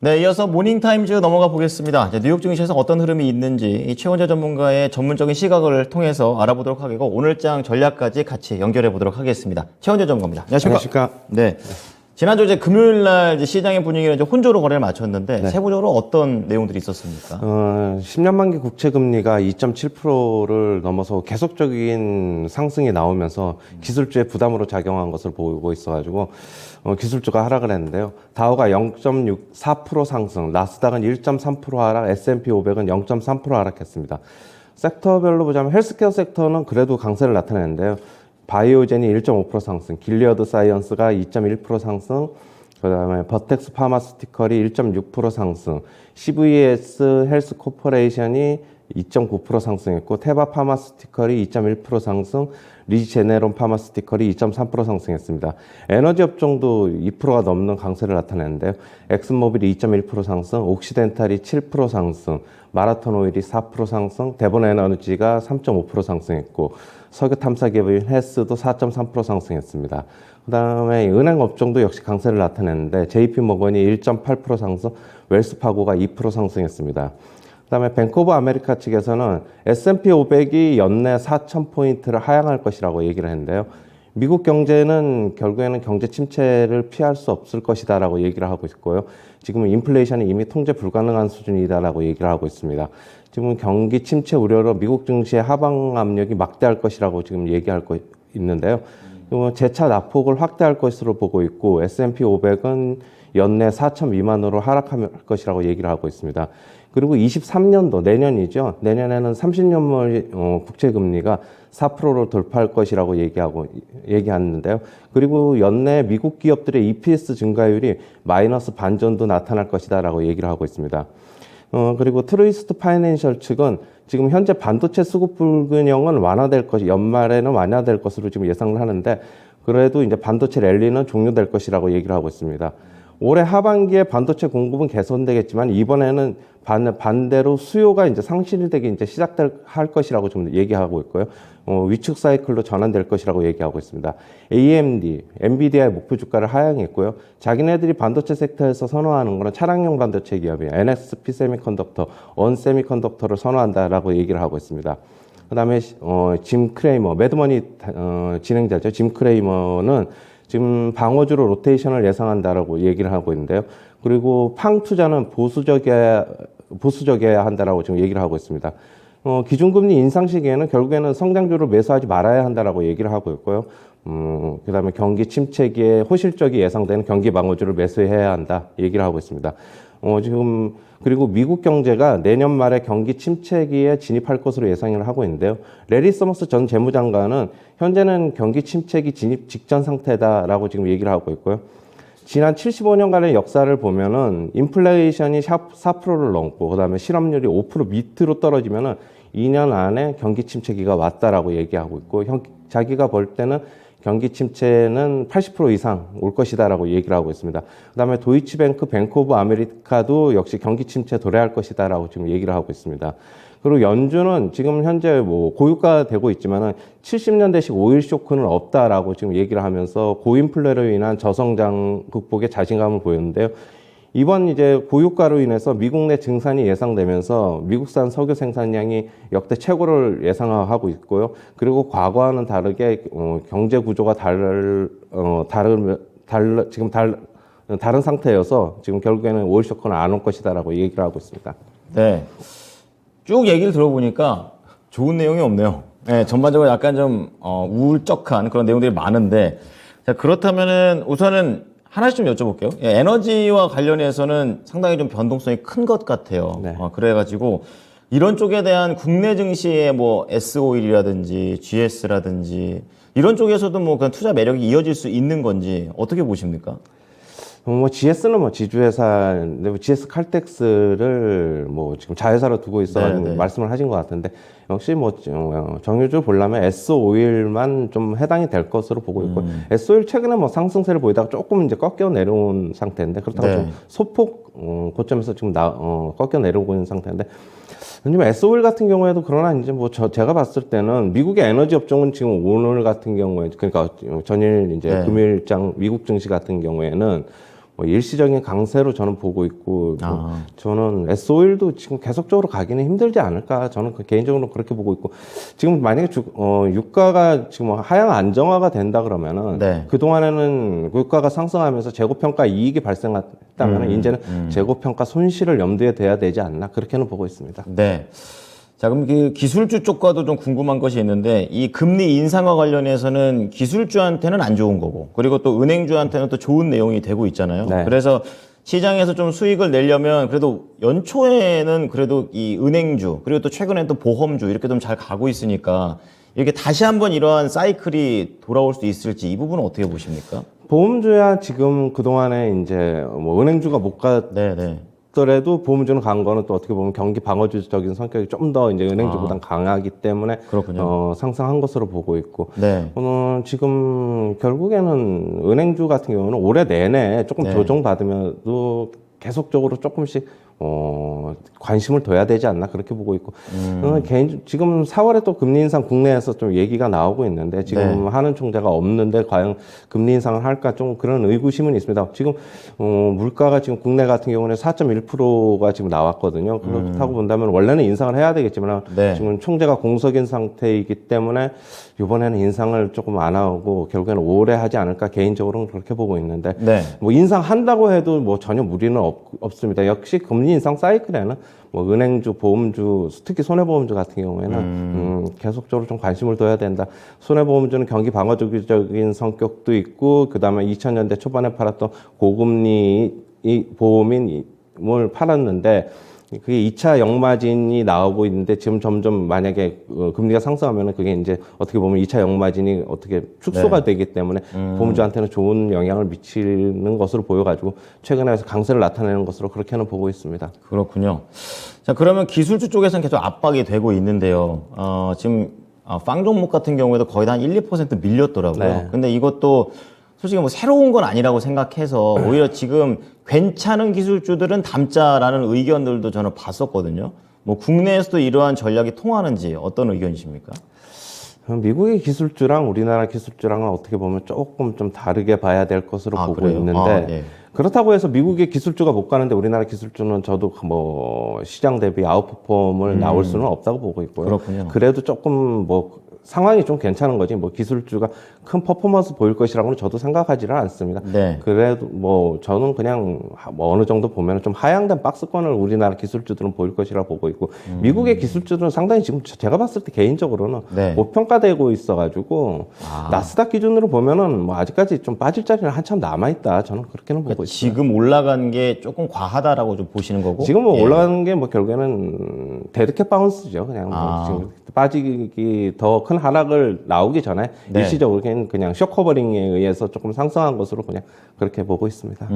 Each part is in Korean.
네, 이어서 모닝타임즈 넘어가 보겠습니다. 이제 뉴욕 증시에서 어떤 흐름이 있는지 이 최원재 전문가의 전문적인 시각을 통해서 알아보도록 하겠고 오늘장 전략까지 같이 연결해 보도록 하겠습니다. 최원재 전문가입니다. 안녕하십니까? 네. 지난주 이제 금요일 날 이제 시장의 분위기는 이제 혼조로 거래를 마쳤는데 세부적으로 어떤 내용들이 있었습니까? 10년 만기 국채 금리가 2.7%를 넘어서 계속적인 상승이 나오면서 기술주의 부담으로 작용한 것을 보고 있어가지고 기술주가 하락을 했는데요. 다우가 0.64% 상승, 나스닥은 1.3% 하락, S&P 500은 0.3% 하락했습니다. 섹터별로 보자면 헬스케어 섹터는 그래도 강세를 나타냈는데요. 바이오젠이 1.5% 상승, 길리어드 사이언스가 2.1% 상승, 그 다음에 버텍스 파마스티컬이 1.6% 상승, CVS 헬스 코퍼레이션이 2.9% 상승했고, 테바 파마스티컬이 2.1% 상승, 리제네론 파마스티컬이 2.3% 상승했습니다. 에너지 업종도 2%가 넘는 강세를 나타냈는데요. 엑슨모빌이 2.1% 상승, 옥시덴탈이 7% 상승, 마라톤 오일이 4% 상승, 대본 에너지가 3.5% 상승했고, 석유 탐사 기업인 헬스도 4.3% 상승했습니다. 그 다음에 은행 업종도 역시 강세를 나타냈는데 JP 모건이 1.8% 상승, 웰스파고가 2% 상승했습니다. 그 다음에 뱅크 오브 아메리카 측에서는 S&P 500이 연내 4,000포인트를 하향할 것이라고 얘기를 했는데요. 미국 경제는 결국에는 경제 침체를 피할 수 없을 것이다라고 얘기를 하고 있고요. 지금은 인플레이션이 이미 통제 불가능한 수준이다라고 얘기를 하고 있습니다. 지금 경기 침체 우려로 미국 증시의 하방 압력이 막대할 것이라고 지금 얘기하고 있는데요. 재차 낙폭을 확대할 것으로 보고 있고 S&P 500은 연내 4천 미만으로 하락할 것이라고 얘기를 하고 있습니다. 그리고 23년도 내년이죠. 내년에는 30년물 국채 금리가 4%로 돌파할 것이라고 얘기하는데요. 그리고 연내 미국 기업들의 EPS 증가율이 마이너스 반전도 나타날 것이다라고 얘기를 하고 있습니다. 그리고 트루이스트 파이낸셜 측은 지금 현재 반도체 수급 불균형은 연말에는 완화될 것으로 지금 예상을 하는데, 그래도 이제 반도체 랠리는 종료될 것이라고 얘기를 하고 있습니다. 올해 하반기에 반도체 공급은 개선되겠지만 이번에는 반대로 수요가 이제 상실되기 이제 할 것이라고 좀 얘기하고 있고요. 위축 사이클로 전환될 것이라고 얘기하고 있습니다. AMD, 엔비디아의 목표 주가를 하향했고요. 자기네들이 반도체 섹터에서 선호하는 거는 차량용 반도체 기업이 NXP 세미컨덕터, 언 세미컨덕터를 선호한다라고 얘기를 하고 있습니다. 그 다음에 짐 크레이머, 매드머니 진행자죠. 짐 크레이머는 지금 방어주로 로테이션을 예상한다라고 얘기를 하고 있는데요. 그리고 팡 투자는 보수적이어야 한다라고 지금 얘기를 하고 있습니다. 기준금리 인상 시기에는 결국에는 성장주를 매수하지 말아야 한다라고 얘기를 하고 있고요. 그 다음에 경기 침체기에 호실적이 예상되는 경기 방어주를 매수해야 한다 얘기를 하고 있습니다. 그리고 미국 경제가 내년 말에 경기 침체기에 진입할 것으로 예상을 하고 있는데요. 레리 서머스 전 재무장관은 현재는 경기 침체기 진입 직전 상태다라고 지금 얘기를 하고 있고요. 지난 75년간의 역사를 보면은 인플레이션이 4%를 넘고 그다음에 실업률이 5% 밑으로 떨어지면은 2년 안에 경기 침체기가 왔다라고 얘기하고 있고, 자기가 볼 때는 경기 침체는 80% 이상 올 것이다라고 얘기를 하고 있습니다. 그다음에 도이치뱅크, 뱅크 오브 아메리카도 역시 경기 침체 도래할 것이다라고 지금 얘기를 하고 있습니다. 그리고 연준은 지금 현재 고유가 되고 있지만은 70년대식 오일 쇼크는 없다라고 지금 얘기를 하면서 고인플레로 인한 저성장 극복에 자신감을 보였는데요. 이번 이제 고유가로 인해서 미국 내 증산이 예상되면서 미국산 석유 생산량이 역대 최고를 예상하고 있고요. 그리고 과거와는 다르게 경제 구조가 다른 상태여서 지금 결국에는 오일 쇼크는 안 올 것이다라고 얘기를 하고 있습니다. 네. 쭉 얘기를 들어보니까 좋은 내용이 없네요. 네, 전반적으로 약간 좀 우울적한 그런 내용들이 많은데, 자, 그렇다면은 우선은 하나씩 좀 여쭤볼게요. 예, 에너지와 관련해서는 상당히 좀 변동성이 큰 것 같아요. 네. 그래가지고 이런 쪽에 대한 국내 증시의 뭐 S-오일이라든지 GS라든지 이런 쪽에서도 뭐 그런 투자 매력이 이어질 수 있는 건지 어떻게 보십니까? GS는 지주회사인데, GS 칼텍스를 지금 자회사로 두고 있어가지고 말씀을 하신 것 같은데, 역시 정유주 보려면 S-오일만 좀 해당이 될 것으로 보고 있고, S-오일 최근에 상승세를 보이다가 조금 이제 꺾여 내려온 상태인데, 그렇다고 좀 소폭, 고점에서 지금 꺾여 내려오고 있는 상태인데, S-오일 같은 경우에도 그러나 이제 제가 봤을 때는 미국의 에너지 업종은 지금 오늘 같은 경우에, 그러니까 전일 이제 금요일장 미국 증시 같은 경우에는 뭐 일시적인 강세로 저는 보고 있고 저는 S-오일도 지금 계속적으로 가기는 힘들지 않을까 저는 개인적으로 그렇게 보고 있고 지금 만약에 유가가 지금 하향 안정화가 된다 그러면은 네. 그동안에는 유가가 상승하면서 재고평가 이익이 발생했다면 이제는 재고평가 손실을 염두에 둬야 되지 않나 그렇게는 보고 있습니다. 네. 자, 그럼 그 기술주 쪽과도 좀 궁금한 것이 있는데 이 금리 인상과 관련해서는 기술주한테는 안 좋은 거고 그리고 또 은행주한테는 또 좋은 내용이 되고 있잖아요. 네. 그래서 시장에서 좀 수익을 내려면 그래도 연초에는 그래도 이 은행주 그리고 또 최근에 또 보험주 이렇게 좀 잘 가고 있으니까 이렇게 다시 한번 이러한 사이클이 돌아올 수 있을지 이 부분은 어떻게 보십니까? 보험주야 지금 그동안에 이제 뭐 은행주가 못 네네. 더라도 보험주는 간 거는 또 어떻게 보면 경기 방어주적인 성격이 좀 더 이제 은행주보단 강하기 때문에 그렇군요. 상승한 것으로 보고 있고 네. 지금 결국에는 은행주 같은 경우는 올해 내내 조금 네. 조정받으면도 계속적으로 조금씩 관심을 둬야 되지 않나 그렇게 보고 있고 지금 4월에 또 금리 인상 국내에서 좀 얘기가 나오고 있는데 지금 하는 총재가 없는데 과연 금리 인상을 할까 좀 그런 의구심은 있습니다. 지금 물가가 지금 국내 같은 경우는 4.1%가 지금 나왔거든요. 그렇다고 본다면 원래는 인상을 해야 되겠지만 네. 지금 총재가 공석인 상태이기 때문에 이번에는 인상을 조금 안 하고 결국에는 올해 하지 않을까 개인적으로는 그렇게 보고 있는데 네. 뭐 인상한다고 해도 뭐 전혀 무리는 없습니다. 역시 금리 인상 사이클에는 뭐 은행주, 보험주, 특히 손해보험주 같은 경우에는 계속적으로 좀 관심을 둬야 된다. 손해보험주는 경기 방어적인 성격도 있고 그다음에 2000년대 초반에 팔았던 고금리 보험을 팔았는데 그게 2차 역마진이 나오고 있는데 지금 점점 만약에 금리가 상승하면은 그게 이제 어떻게 보면 2차 역마진이 어떻게 축소가 되기 때문에 보험주한테는 좋은 영향을 미치는 것으로 보여가지고 최근에 강세를 나타내는 것으로 그렇게는 보고 있습니다. 그렇군요. 자, 그러면 기술주 쪽에서는 계속 압박이 되고 있는데요. 지금 빵 종목 같은 경우에도 거의 한 1, 2% 밀렸더라고요. 네. 근데 이것도 솔직히 뭐 새로운 건 아니라고 생각해서 오히려 지금 괜찮은 기술주들은 담자라는 의견들도 저는 봤었거든요. 뭐 국내에서도 이러한 전략이 통하는지 어떤 의견이십니까? 미국의 기술주랑 우리나라 기술주랑은 어떻게 보면 조금 좀 다르게 봐야 될 것으로 보고 그래요? 있는데 네. 그렇다고 해서 미국의 기술주가 못 가는데 우리나라 기술주는 저도 뭐 시장 대비 아웃퍼폼을 나올 수는 없다고 보고 있고요. 그렇군요. 그래도 조금 뭐 상황이 좀 괜찮은 거지 뭐 기술주가 큰 퍼포먼스 보일 것이라고는 저도 생각하지는 않습니다. 네. 그래도 뭐 저는 그냥 뭐 어느 정도 보면 좀 하향된 박스권을 우리나라 기술주들은 보일 것이라고 보고 있고 미국의 기술주들은 상당히 지금 제가 봤을 때 개인적으로는 네. 고평가되고 있어가지고 나스닥 기준으로 보면은 뭐 아직까지 좀 빠질 자리는 한참 남아 있다. 저는 그렇게는 보고 있습니다. 지금 올라간 게 조금 과하다라고 좀 보시는 거고. 지금 뭐 올라가는 게 뭐 결국에는 데드캣 바운스죠. 그냥 뭐 지금 빠지기 더 큰 하락을 나오기 전에 네. 일시적으로 그냥 쇼커버링에 의해서 조금 상승한 것으로 그냥 그렇게 보고 있습니다.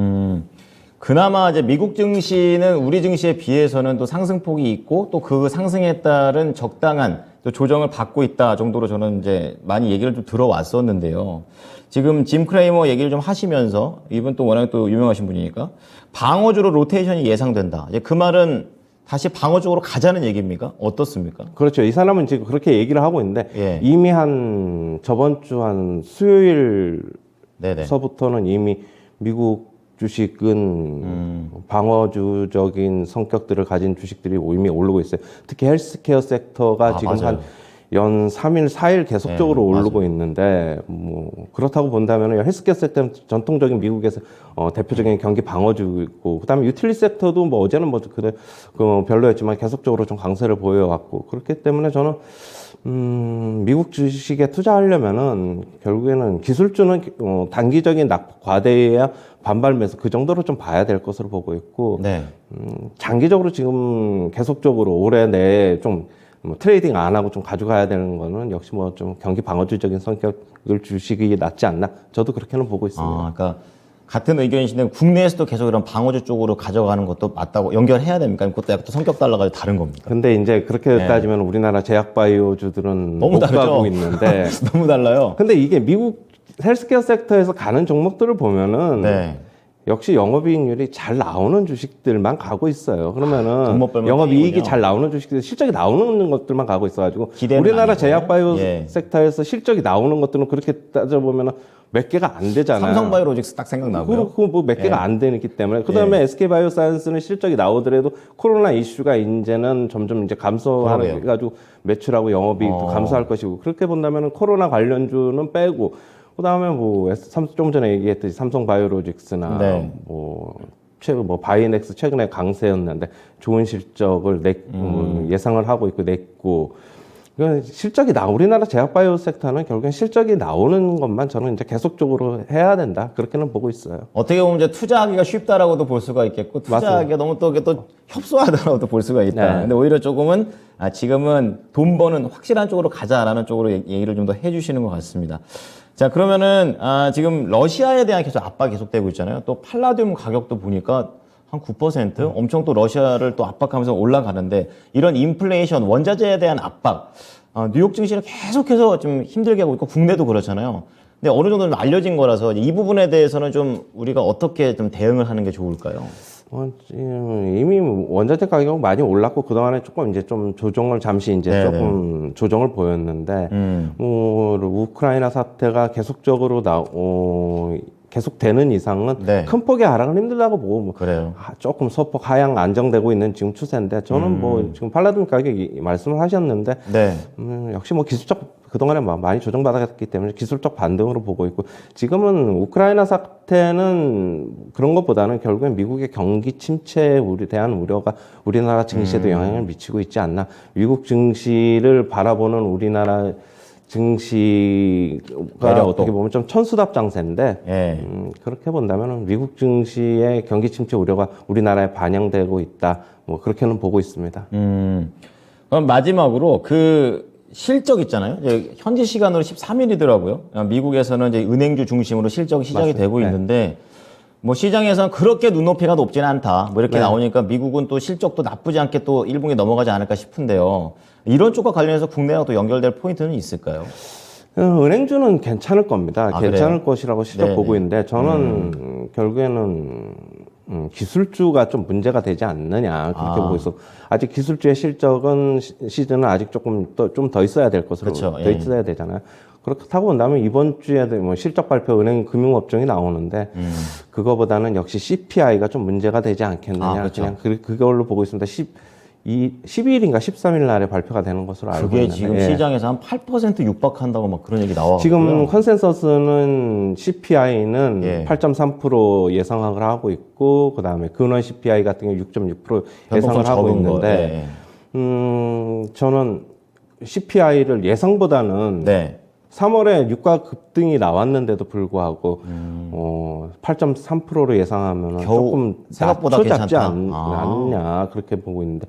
그나마 이제 미국 증시는 우리 증시에 비해서는 또 상승폭이 있고 또 그 상승에 따른 적당한 또 조정을 받고 있다 정도로 저는 이제 많이 얘기를 좀 들어왔었는데요. 지금 짐 크레이머 얘기를 좀 하시면서 이분 또 워낙 또 유명하신 분이니까 방어주로 로테이션이 예상된다. 이제 그 말은 다시 방어적으로 가자는 얘기입니까? 어떻습니까? 그렇죠. 이 사람은 지금 그렇게 얘기를 하고 있는데 예. 이미 한 저번 주 한 수요일서부터는 이미 미국 주식은 방어주적인 성격들을 가진 주식들이 이미 오르고 있어요. 특히 헬스케어 섹터가 지금 맞아요. 한 연 3일, 4일 계속적으로 오르고 있는데, 뭐, 그렇다고 본다면 헬스케어 섹터는 전통적인 미국에서 대표적인 경기 방어주고, 그 다음에 유틸리 섹터도 뭐 어제는 뭐 별로였지만 계속적으로 좀 강세를 보여왔고, 그렇기 때문에 저는, 미국 주식에 투자하려면은 결국에는 기술주는 단기적인 과대해야 반발 매수 그 정도로 좀 봐야 될 것으로 보고 있고, 네. 장기적으로 지금 계속적으로 올해 내에 좀 뭐 트레이딩 안 하고 좀 가져가야 되는 거는 역시 뭐 좀 경기 방어주적인 성격을 주식이 낫지 않나 저도 그렇게는 보고 있습니다. 그러니까 같은 의견이신데 국내에서도 계속 이런 방어주 쪽으로 가져가는 것도 맞다고 연결해야 됩니까? 그것도 약간 또 성격 달라가지고 다른 겁니까? 근데 이제 그렇게 따지면 우리나라 제약바이오주들은 너무 못 다르죠? 가고 있는데 너무 달라요. 근데 이게 미국 헬스케어 섹터에서 가는 종목들을 보면은 네. 역시 영업이익률이 잘 나오는 주식들만 가고 있어요. 돈 못 그러면은 벌면 영업이익이 땡이군요. 잘 나오는 주식들, 실적이 나오는 것들만 가고 있어가지고 기대는 우리나라 아니고. 제약바이오 예. 섹터에서 실적이 나오는 것들은 그렇게 따져보면은 몇 개가 안 되잖아요. 삼성바이오로직스 딱 생각나고요. 그리고 뭐 몇 개가 안 되기 때문에 그다음에 SK바이오사이언스는 실적이 나오더라도 코로나 이슈가 이제는 점점 이제 감소하는 가지고 매출하고 영업이익도 감소할 것이고 그렇게 본다면은 코로나 관련주는 빼고 그다음에 뭐 좀 전에 얘기했듯이 삼성바이오로직스나 네. 뭐 최근 뭐 바이넥스 최근에 강세였는데 좋은 실적을 예상을 하고 있고 냈고 이건 실적이 우리나라 제약바이오 섹터는 결국엔 실적이 나오는 것만 저는 이제 계속적으로 해야 된다 그렇게는 보고 있어요. 어떻게 보면 이제 투자하기가 쉽다라고도 볼 수가 있겠고 투자하기가 너무 또 협소하다라고도 볼 수가 있다. 네. 근데 오히려 조금은 지금은 돈 버는 확실한 쪽으로 가자라는 쪽으로 얘기를 좀 더 해주시는 것 같습니다. 자, 그러면은 지금 러시아에 대한 계속 압박이 계속되고 있잖아요. 또 팔라듐 가격도 보니까 한 9% 엄청 또 러시아를 또 압박하면서 올라가는데 이런 인플레이션 원자재에 대한 압박 뉴욕 증시를 계속해서 좀 힘들게 하고 있고 국내도 그렇잖아요. 근데 어느 정도 좀 알려진 거라서 이 부분에 대해서는 좀 우리가 어떻게 좀 대응을 하는 게 좋을까요? 이미 원자재 가격 많이 올랐고 그동안에 조금 이제 좀 조정을 잠시 이제 네네. 조금 조정을 보였는데 뭐 우크라이나 사태가 계속적으로 계속되는 이상은 네. 큰 폭의 하락은 힘들다고 보고 뭐 그래요. 조금 소폭 하향 안정되고 있는 지금 추세인데 저는 뭐 지금 팔라듐 가격이 말씀을 하셨는데 네. 역시 뭐 기술적 그동안에 많이 조정받았기 때문에 기술적 반등으로 보고 있고 지금은 우크라이나 사태는 그런 것보다는 결국엔 미국의 경기 침체에 대한 우려가 우리나라 증시에도 영향을 미치고 있지 않나. 미국 증시를 바라보는 우리나라 증시가 매력도. 어떻게 보면 좀 천수답 장세인데 예. 그렇게 본다면 미국 증시의 경기 침체 우려가 우리나라에 반영되고 있다. 뭐 그렇게는 보고 있습니다. 그럼 마지막으로 그 실적 있잖아요. 이제 현지 시간으로 13일이더라고요. 미국에서는 이제 은행주 중심으로 실적이 시작이 맞습니다. 되고 네. 있는데 뭐 시장에서는 그렇게 눈높이가 높지는 않다. 뭐 이렇게 네. 나오니까 미국은 또 실적도 나쁘지 않게 또 1분기 넘어가지 않을까 싶은데요. 이런 쪽과 관련해서 국내랑 또 연결될 포인트는 있을까요? 은행주는 괜찮을 겁니다. 괜찮을 그래요? 것이라고 실적 네네. 보고 있는데 저는 결국에는 기술주가 좀 문제가 되지 않느냐 그렇게 보고 있어. 아직 기술주의 실적은 시즌은 아직 조금 좀 더 있어야 될 것으로 그렇죠. 더 예. 있어야 되잖아요. 그렇다고 본다면 이번 주에 뭐 실적 발표 은행 금융업종이 나오는데 그거보다는 역시 CPI가 좀 문제가 되지 않겠느냐. 그렇죠. 그냥 그걸로 보고 있습니다. 12일인가 13일 날에 발표가 되는 것으로 알고 그게 있는데 지금 시장에서 한 8% 육박한다고 막 그런 얘기 나와요. 지금 컨센서스는 CPI는 예. 8.3% 예상을 하고 있고 그다음에 근원 CPI 같은 경우 6.6% 예상을 하고 있는데 저는 CPI를 예상보다는 네. 3월에 유가 급등이 나왔는데도 불구하고 8.3%로 예상하면 겨우 조금 생각보다 낮춰잡지 괜찮다. 않냐 그렇게 보고 있는데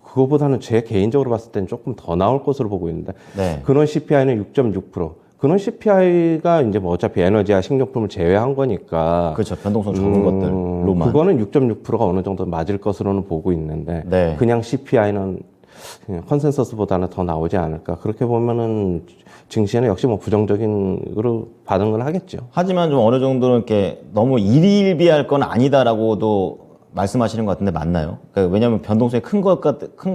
그거보다는 제 개인적으로 봤을 때는 조금 더 나올 것으로 보고 있는데 네. 근원 CPI는 6.6%. 근원 CPI가 이제 뭐 어차피 에너지와 식료품을 제외한 거니까 그렇죠. 변동성 적은 것들로만. 그거는 6.6%가 어느 정도 맞을 것으로는 보고 있는데 네. 그냥 CPI는 그냥 컨센서스보다는 더 나오지 않을까. 그렇게 보면은 증시에는 역시 뭐 부정적인으로 반응을 하겠죠. 하지만 좀 어느 정도는 이렇게 너무 일희일비할 건 아니다라고도 말씀하시는 것 같은데 맞나요? 그러니까 왜냐하면 변동성이 큰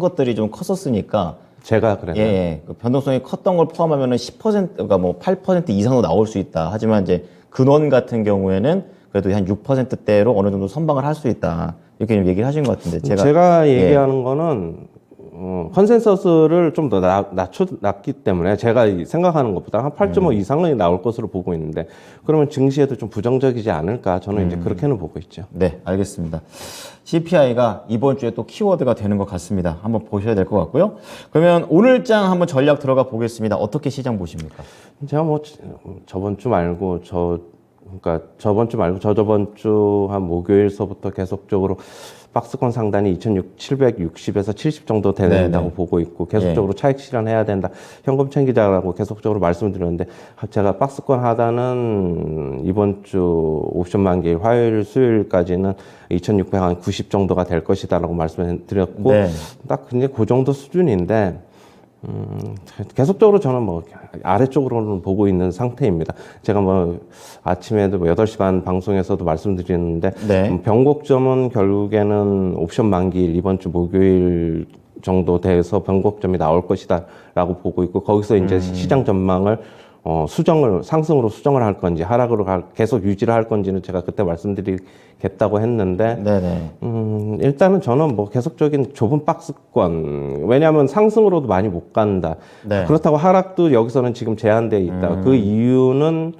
것들이 좀 컸었으니까 제가 그랬나요? 예. 그 변동성이 컸던 걸 포함하면은 10% 그러니까 뭐 8% 이상으로 나올 수 있다. 하지만 이제 근원 같은 경우에는 그래도 한 6%대로 어느 정도 선방을 할 수 있다. 이렇게 좀 얘기를 하신 것 같은데 제가 얘기하는 거는 컨센서스를 좀 더 낮기 때문에 제가 생각하는 것보다 한 8.5 이상은 나올 것으로 보고 있는데 그러면 증시에도 좀 부정적이지 않을까 저는 이제 그렇게는 보고 있죠. 네, 알겠습니다. CPI가 이번 주에 또 키워드가 되는 것 같습니다. 한번 보셔야 될 것 같고요. 그러면 오늘장 한번 전략 들어가 보겠습니다. 어떻게 시장 보십니까? 제가 뭐 저번 주 말고 저번 주 한 목요일서부터 계속적으로 박스권 상단이 2,760에서 70 정도 된다고 보고 있고 계속적으로 차익 실현해야 된다. 현금 챙기자라고 계속적으로 말씀을 드렸는데 제가 박스권 하단은 이번 주 옵션 만기일 화요일 수요일까지는 2,690 정도가 될 것이다라고 말씀을 드렸고 딱 근데 그 정도 수준인데 계속적으로 저는 뭐 아래쪽으로는 보고 있는 상태입니다. 제가 뭐 아침에도 뭐 8시 반 방송에서도 말씀드렸는데 네. 변곡점은 결국에는 옵션 만기일 이번 주 목요일 정도 돼서 변곡점이 나올 것이다 라고 보고 있고, 거기서 이제 시장 전망을 상승으로 수정을 할 건지 하락으로 계속 유지를 할 건지는 제가 그때 말씀드리겠다고 했는데, 네네. 일단은 저는 뭐 계속적인 좁은 박스권, 왜냐하면 상승으로도 많이 못 간다. 네. 그렇다고 하락도 여기서는 지금 제한되어 있다. 그 이유는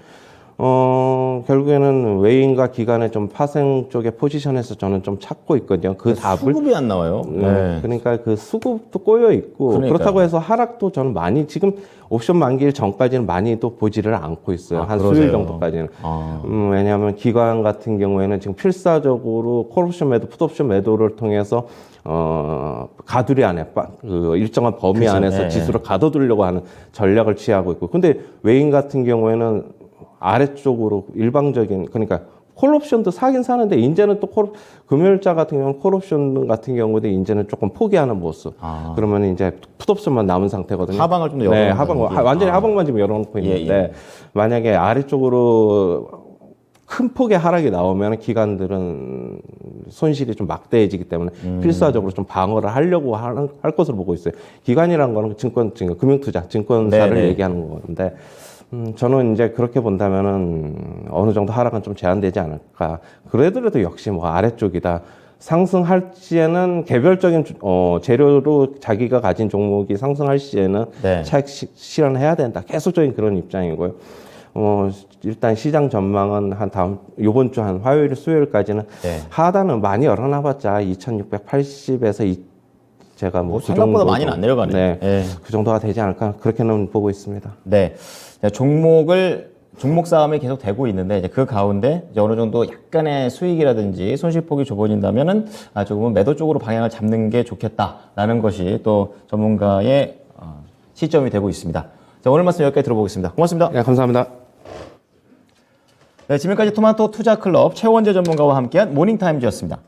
결국에는 외인과 기관의 좀 파생 쪽의 포지션에서 저는 좀 찾고 있거든요. 그 답을. 수급이 안 나와요. 네. 그러니까 그 수급도 꼬여 있고, 그러니까요. 그렇다고 해서 하락도 저는 많이 지금 옵션 만기일 전까지는 많이 또 보지를 않고 있어요. 한 그러세요? 수요일 정도까지는. 왜냐하면 기관 같은 경우에는 지금 필사적으로 콜옵션 매도, 풋옵션 매도를 통해서 가두리 안에 그 일정한 범위 그죠. 안에서 네. 지수를 가둬두려고 하는 전략을 취하고 있고, 근데 외인 같은 경우에는 아래쪽으로 일방적인, 그러니까 콜옵션도 사긴 사는데 이제는 또 금요일자 같은 경우는 콜옵션 같은 경우도 이제는 조금 포기하는 모습. 그러면 이제 풋옵션만 남은 상태거든요. 하방을 좀 더 네, 열어놓는 완전히 하방만 지금 열어놓고 있는데, 만약에 아래쪽으로 큰 폭의 하락이 나오면 기관들은 손실이 좀 막대해지기 때문에 필사적으로 좀 방어를 하려고 할 것으로 보고 있어요. 기관이라는 거는 금융투자, 증권사를 네네. 얘기하는 건데, 저는 이제 그렇게 본다면은 어느 정도 하락은 좀 제한되지 않을까. 그래도 역시 뭐 아래쪽이다. 상승할 시에는 개별적인 재료로 자기가 가진 종목이 상승할 시에는 네. 차익 실현해야 된다. 계속적인 그런 입장이고요. 일단 시장 전망은 요번 주 한 화요일, 수요일까지는 네. 하단은 많이 열어놔봤자 2680에서 제가 뭐 그 생각보다 정도 많이는 안 내려가네요. 네, 네. 그 정도가 되지 않을까 그렇게는 보고 있습니다. 네. 종목 싸움이 계속 되고 있는데, 이제 그 가운데 이제 어느 정도 약간의 수익이라든지 손실폭이 좁아진다면은 조금은 매도 쪽으로 방향을 잡는 게 좋겠다라는 것이 또 전문가의 시점이 되고 있습니다. 자, 오늘 말씀 여기까지 들어보겠습니다. 고맙습니다. 네, 감사합니다. 네, 지금까지 토마토 투자 클럽 최원재 전문가와 함께한 모닝타임즈였습니다.